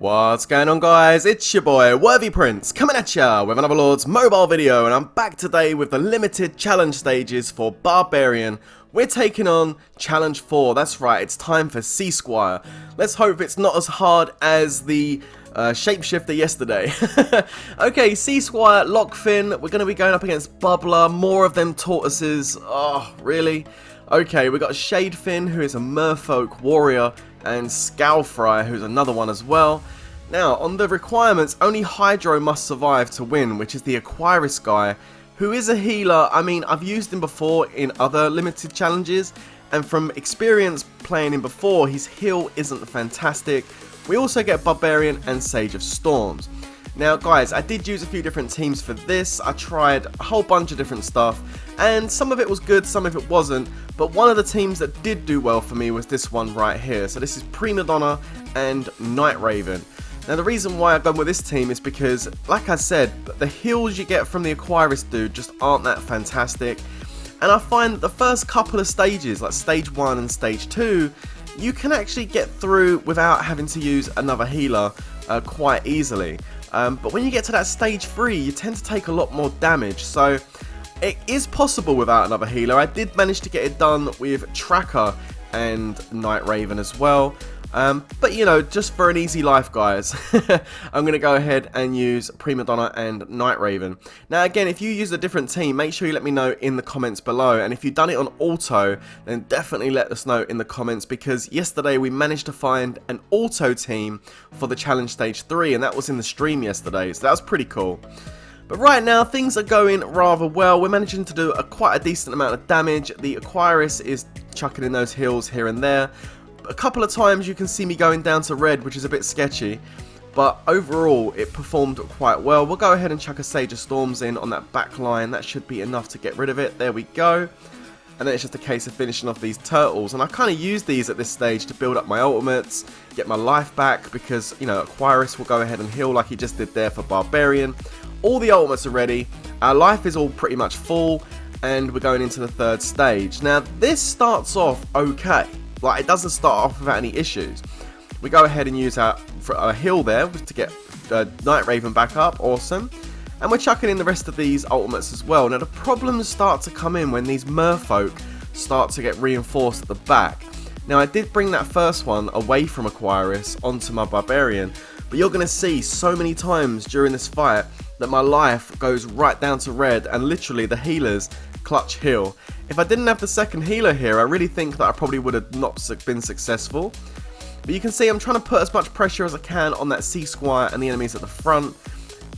What's going on, guys? It's your boy Worthy Prince coming at ya with another Lord's mobile video, and I'm back today with the limited challenge stages for Barbarian. We're taking on challenge 4. That's right, it's time for Sea Squire. Let's hope it's not as hard as the shapeshifter yesterday. Okay, Sea Squire, Lockfin. We're going to be going up against Bubbler, more of them tortoises. Oh, really? Okay, we got Shadefin, who is a merfolk warrior, and Scowfry, who's another one as well. Now, on the requirements, only Hydro must survive to win, which is the Aquarius guy, who is a healer. I mean, I've used him before in other limited challenges, and from experience playing him before, his heal isn't fantastic. We also get Barbarian and Sage of Storms. Now guys, I did use a few different teams for this. I tried a whole bunch of different stuff, and some of it was good, some of it wasn't, but one of the teams that did do well for me was this one right here. So this is Prima Donna and Night Raven. Now the reason why I've gone with this team is because, like I said, the heals you get from the Aquarius dude just aren't that fantastic, and I find that the first couple of stages, like stage 1 and stage 2, you can actually get through without having to use another healer quite easily. But when you get to that stage 3, you tend to take a lot more damage, so it is possible without another healer. I did manage to get it done with Tracker and Night Raven as well. But you know, just for an easy life, guys, I'm going to go ahead and use Prima Donna and Night Raven. Now again, if you use a different team, make sure you let me know in the comments below, and if you've done it on auto, then definitely let us know in the comments, because yesterday we managed to find an auto team for the challenge stage 3, and that was in the stream yesterday, so that was pretty cool. But right now, things are going rather well. We're managing to do quite a decent amount of damage. The Aquarius is chucking in those heals here and there. A couple of times you can see me going down to red, which is a bit sketchy, but overall it performed quite well. We'll go ahead and chuck a Sage of Storms in on that back line. That should be enough to get rid of it. There we go. And then it's just a case of finishing off these turtles, and I kind of use these at this stage to build up my ultimates, get my life back, because, you know, Aquarius will go ahead and heal like he just did there for Barbarian. All the ultimates are ready, our life is all pretty much full, and we're going into the third stage. Now this starts off okay. Like, it doesn't start off without any issues. We go ahead and use our heal there to get Night Raven back up. Awesome. And we're chucking in the rest of these ultimates as well. Now the problems start to come in when these merfolk start to get reinforced at the back. Now I did bring that first one away from Aquarius onto my Barbarian, but you're going to see so many times during this fight that my life goes right down to red, and literally the healers clutch heal. If I didn't have the second healer here, I really think that I probably would have not been successful. But you can see I'm trying to put as much pressure as I can on that Sea Squire and the enemies at the front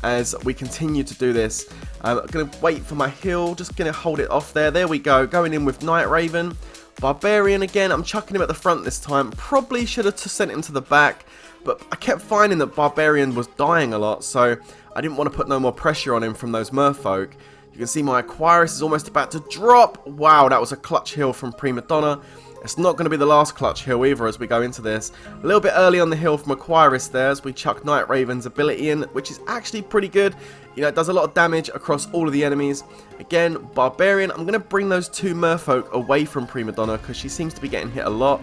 as we continue to do this. I'm going to wait for my heal, just going to hold it off there. There we go, going in with Night Raven. Barbarian again, I'm chucking him at the front this time. Probably should have sent him to the back, but I kept finding that Barbarian was dying a lot, so I didn't want to put no more pressure on him from those merfolk. You can see my Aquarius is almost about to drop. Wow, that was a clutch heal from Prima Donna. It's not going to be the last clutch heal either as we go into this. A little bit early on the hill from Aquarius there as we chuck Night Raven's ability in, which is actually pretty good. You know, it does a lot of damage across all of the enemies. Again, Barbarian, I'm going to bring those two merfolk away from Prima Donna because she seems to be getting hit a lot.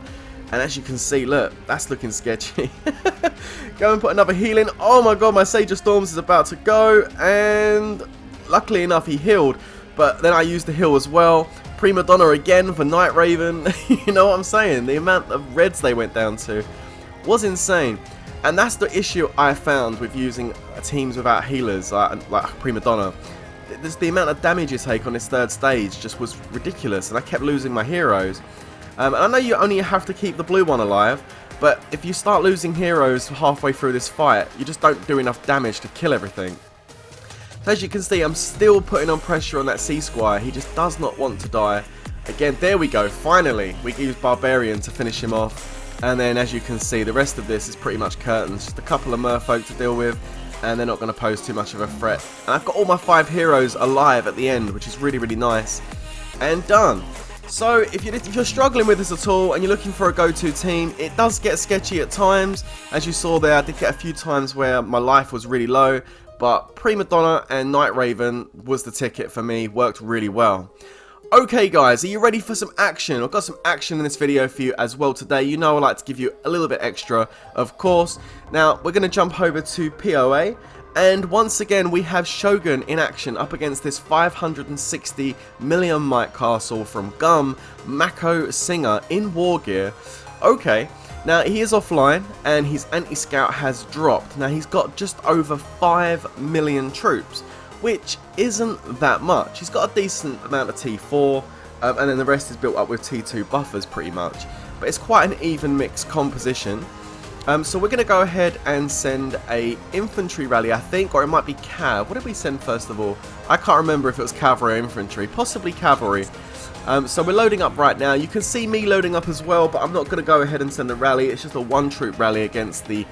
And as you can see, look, that's looking sketchy. Go and put another heal in. Oh my god, my Sage of Storms is about to go, and luckily enough, he healed, but then I used the heal as well. Prima Donna again for Night Raven. You know what I'm saying? The amount of reds they went down to was insane. And that's the issue I found with using teams without healers, like Prima Donna. The amount of damage you take on this third stage just was ridiculous, and I kept losing my heroes. And I know you only have to keep the blue one alive, but if you start losing heroes halfway through this fight, you just don't do enough damage to kill everything. As you can see, I'm still putting on pressure on that Sea Squire. He just does not want to die. Again, there we go. Finally, we use Barbarian to finish him off. And then, as you can see, the rest of this is pretty much curtains. Just a couple of merfolk to deal with, and they're not going to pose too much of a threat. And I've got all my 5 heroes alive at the end, which is really, really nice. And done. So, if you're struggling with this at all, and you're looking for a go-to team, it does get sketchy at times. As you saw there, I did get a few times where my life was really low. But Prima Donna and Night Raven was the ticket for me, worked really well. Okay guys, are you ready for some action? I've got some action in this video for you as well today. You know I like to give you a little bit extra, of course. Now, we're going to jump over to POA. And once again, we have Shogun in action up against this 560 million might castle from Gum Mako Singer in war gear. Okay, now he is offline and his anti-scout has dropped. Now he's got just over 5 million troops, which isn't that much. He's got a decent amount of T4, and then the rest is built up with T2 buffers pretty much. But it's quite an even mixed composition. So we're going to go ahead and send a infantry rally, I think, or it might be cav. What did we send first of all? I can't remember if it was cavalry or infantry, possibly cavalry. So we're loading up right now. You can see me loading up as well, but I'm not going to go ahead and send a rally. It's just a one-troop rally against the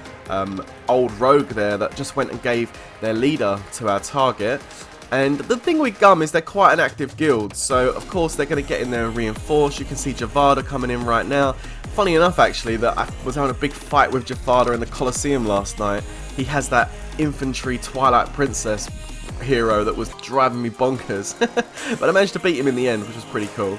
old rogue there that just went and gave their leader to our target. And the thing with Gum is they're quite an active guild, so of course they're going to get in there and reinforce. You can see Javada coming in right now. Funny enough, actually, that I was having a big fight with Javada in the Colosseum last night. He has that infantry Twilight Princess hero that was driving me bonkers. But I managed to beat him in the end, which was pretty cool.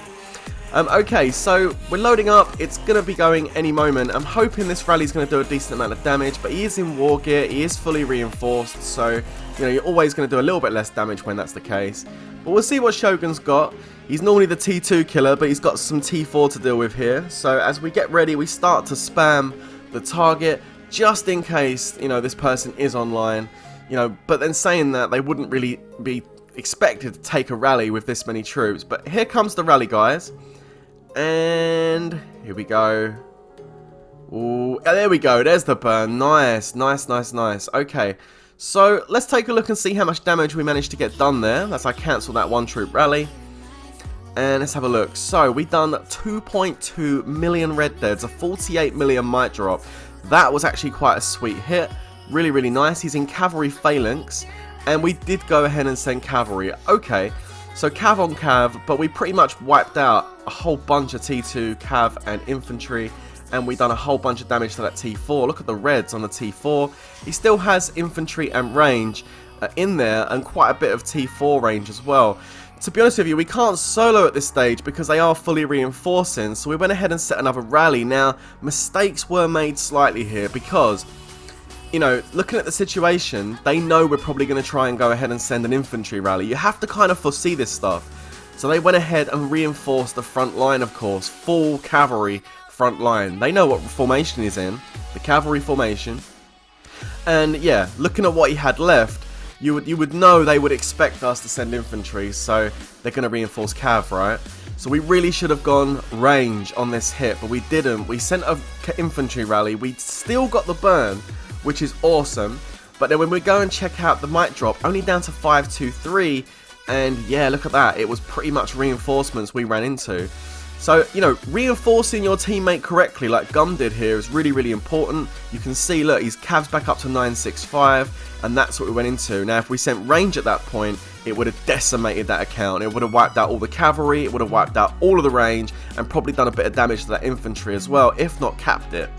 Okay, so we're loading up. It's going to be going any moment. I'm hoping this rally's going to do a decent amount of damage, but he is in war gear. He is fully reinforced, so you're always going to do a little bit less damage when that's the case. But we'll see what Shogun's got. He's normally the T2 killer, but he's got some T4 to deal with here. So as we get ready, we start to spam the target just in case, this person is online. But then saying that, they wouldn't really be expected to take a rally with this many troops. But here comes the rally, guys. And here we go. Ooh, there we go. There's the burn. Nice, nice, nice, nice. Okay, so let's take a look and see how much damage we managed to get done there. That's I cancelled that one troop rally. And let's have a look. So we done 2.2 million red deads, a 48 million might drop. That was actually quite a sweet hit. Really, really nice. He's in cavalry phalanx, and we did go ahead and send cavalry. Okay, so cav on cav, but we pretty much wiped out a whole bunch of T2 cav and infantry, and we done a whole bunch of damage to that T4. Look at the reds on the T4. He still has infantry and range in there, and quite a bit of T4 range as well. To be honest with you, we can't solo at this stage because they are fully reinforcing, so we went ahead and set another rally. Now, mistakes were made slightly here because, looking at the situation, they know we're probably going to try and go ahead and send an infantry rally. You have to kind of foresee this stuff. So they went ahead and reinforced the front line, of course, full cavalry front line. They know what formation he's in, the cavalry formation. And yeah, looking at what he had left, you would know they would expect us to send infantry, so they're going to reinforce cav, right? So we really should have gone range on this hit, but we didn't. We sent a infantry rally. We still got the burn, which is awesome. But then when we go and check out the might drop, only down to 523, and yeah, look at that. It was pretty much reinforcements we ran into. So, reinforcing your teammate correctly like Gum did here is really, really important. You can see, look, his cav's back up to 965, and that's what we went into. Now, if we sent range at that point, it would have decimated that account. It would have wiped out all the cavalry, it would have wiped out all of the range, and probably done a bit of damage to that infantry as well, if not capped it.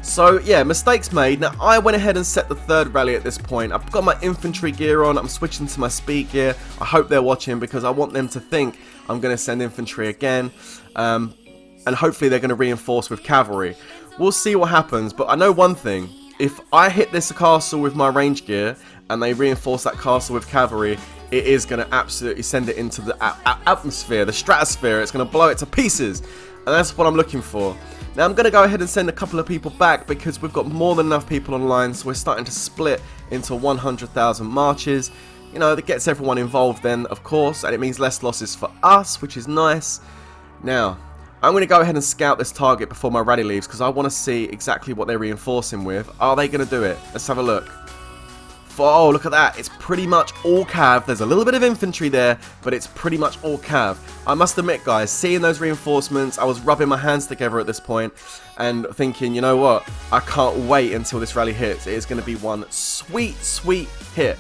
So, yeah, mistakes made. Now, I went ahead and set the third rally at this point. I've got my infantry gear on. I'm switching to my speed gear. I hope they're watching because I want them to think I'm going to send infantry again. And hopefully they're going to reinforce with cavalry. We'll see what happens, but I know one thing. If I hit this castle with my range gear and they reinforce that castle with cavalry, it is going to absolutely send it into the atmosphere, the stratosphere. It's going to blow it to pieces. And that's what I'm looking for. Now I'm going to go ahead and send a couple of people back because we've got more than enough people online, so we're starting to split into 100,000 marches. That gets everyone involved then, of course, and it means less losses for us, which is nice. Now, I'm going to go ahead and scout this target before my rally leaves because I want to see exactly what they're reinforcing with. Are they going to do it? Let's have a look. Oh, look at that. It's pretty much all cav. There's a little bit of infantry there, but it's pretty much all cav. I must admit, guys, seeing those reinforcements, I was rubbing my hands together at this point and thinking, you know what? I can't wait until this rally hits. It is going to be one sweet, sweet hit.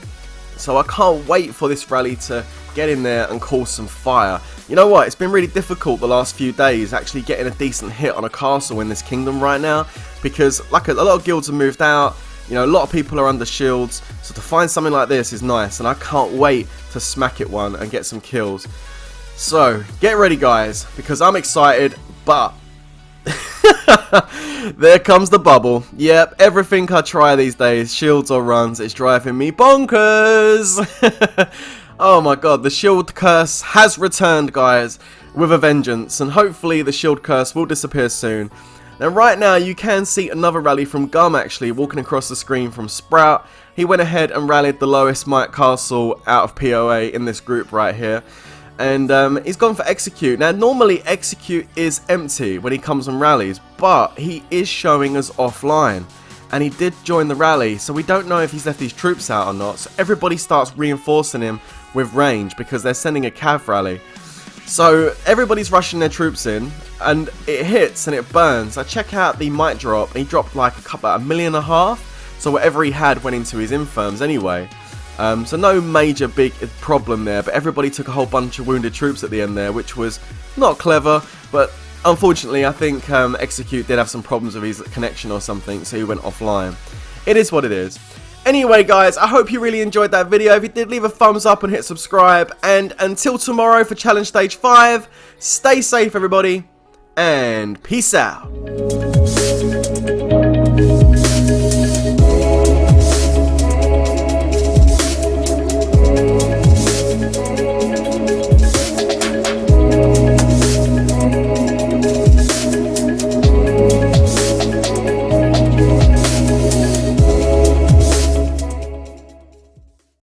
So I can't wait for this rally to get in there and cause some fire. You know what? It's been really difficult the last few days actually getting a decent hit on a castle in this kingdom right now because like a lot of guilds have moved out. A lot of people are under shields, so to find something like this is nice, and I can't wait to smack it one and get some kills. So, get ready guys, because I'm excited, but there comes the bubble. Yep, everything I try these days, shields or runs, it's driving me bonkers. Oh my god, the shield curse has returned guys, with a vengeance, and hopefully the shield curse will disappear soon. Now right now you can see another rally from Gum actually walking across the screen from Sprout. He went ahead and rallied the lowest Might Castle out of PoA in this group right here. And he's gone for Execute. Now normally Execute is empty when he comes and rallies, but he is showing us offline. And he did join the rally, so we don't know if he's left his troops out or not. So everybody starts reinforcing him with range because they're sending a cav rally. So everybody's rushing their troops in, and it hits and it burns. I check out the might drop, and he dropped like $1.5 million. So whatever he had went into his infirms anyway. So no major big problem there, but everybody took a whole bunch of wounded troops at the end there, which was not clever, but unfortunately I think Execute did have some problems with his connection or something, so he went offline. It is what it is. Anyway guys, I hope you really enjoyed that video. If you did, leave a thumbs up and hit subscribe, and until tomorrow for Challenge Stage 5, stay safe everybody, and peace out.